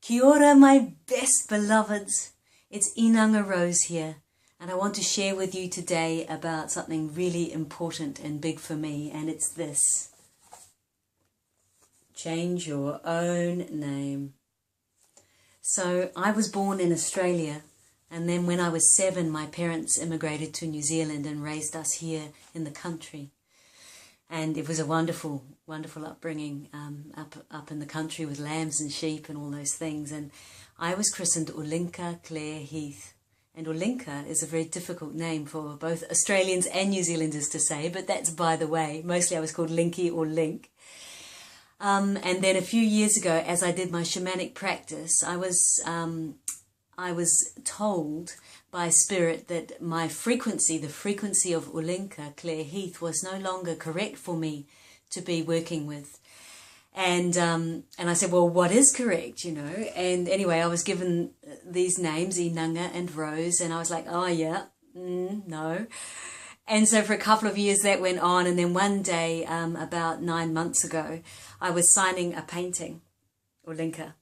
Kia ora, my best beloveds. It's Inanga Rose here, and I want to share with you today about something really important and big for me, and it's this. Change your own name. So I was born in Australia, and then when I was 7, my parents immigrated to New Zealand and raised us here in the country. And it was a wonderful, wonderful upbringing up in the country with lambs and sheep and all those things. And I was christened Inanga Claire Heath. And Inanga is a very difficult name for both Australians and New Zealanders to say, but that's by the way. Mostly I was called Linky or Link. And then a few years ago, as I did my shamanic practice, I was told by Spirit that my frequency, the frequency of Inanga Claire Heath, was no longer correct for me to be working with. And I said, well, what is correct, And anyway, I was given these names, Inanga and Rose, and I was like, oh yeah, no. And so for a couple of years that went on, and then one day, about 9 months ago, I was signing a painting, Inanga.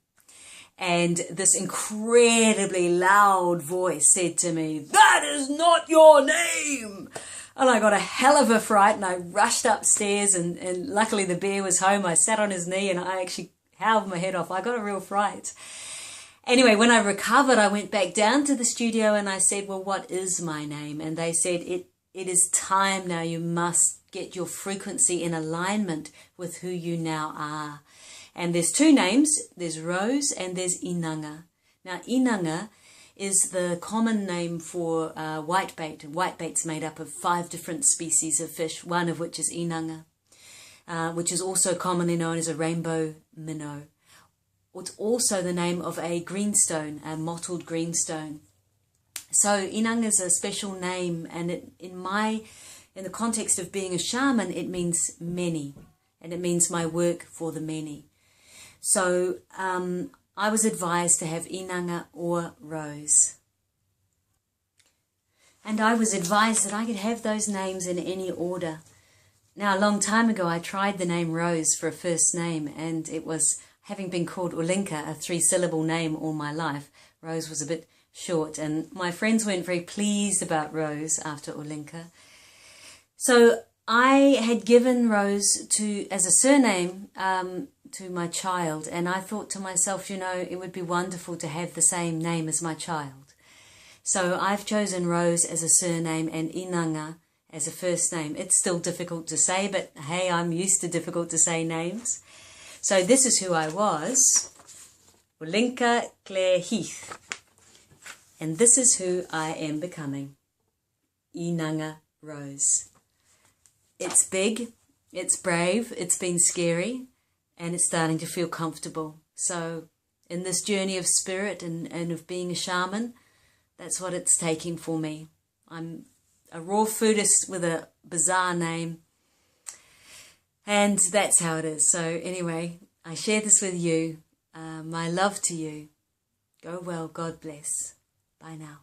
And this incredibly loud voice said to me, "That is not your name!" And I got a hell of a fright, and I rushed upstairs, and luckily the bear was home. I sat on his knee and I actually howled my head off. I got a real fright. Anyway, when I recovered, I went back down to the studio and I said, well, what is my name? And they said, it is time now. You must get your frequency in alignment with who you now are. And there's 2 names, there's Rose and there's Inanga. Now, Inanga is the common name for whitebait. Whitebait's made up of 5 different species of fish, one of which is Inanga, which is also commonly known as a rainbow minnow. It's also the name of a greenstone, a mottled greenstone. So Inanga is a special name, and in the context of being a shaman, it means many, and it means my work for the many. So I was advised to have Inanga or Rose. And I was advised that I could have those names in any order. Now, a long time ago, I tried the name Rose for a first name, and it was, having been called Inanga, a 3-syllable name all my life, Rose was a bit short, and my friends weren't very pleased about Rose after Inanga. So I had given Rose as a surname to my child, and I thought to myself, it would be wonderful to have the same name as my child. So I've chosen Rose as a surname and Inanga as a first name. It's still difficult to say, but hey, I'm used to difficult to say names. So this is who I was, Inanga Claire Heath. And this is who I am becoming, Inanga Rose. It's big, it's brave, it's been scary, and it's starting to feel comfortable. So in this journey of spirit and of being a shaman, that's what it's taking for me. I'm a raw foodist with a bizarre name, and that's how it is. So anyway, I share this with you. My love to you. Go well, God bless. Bye now.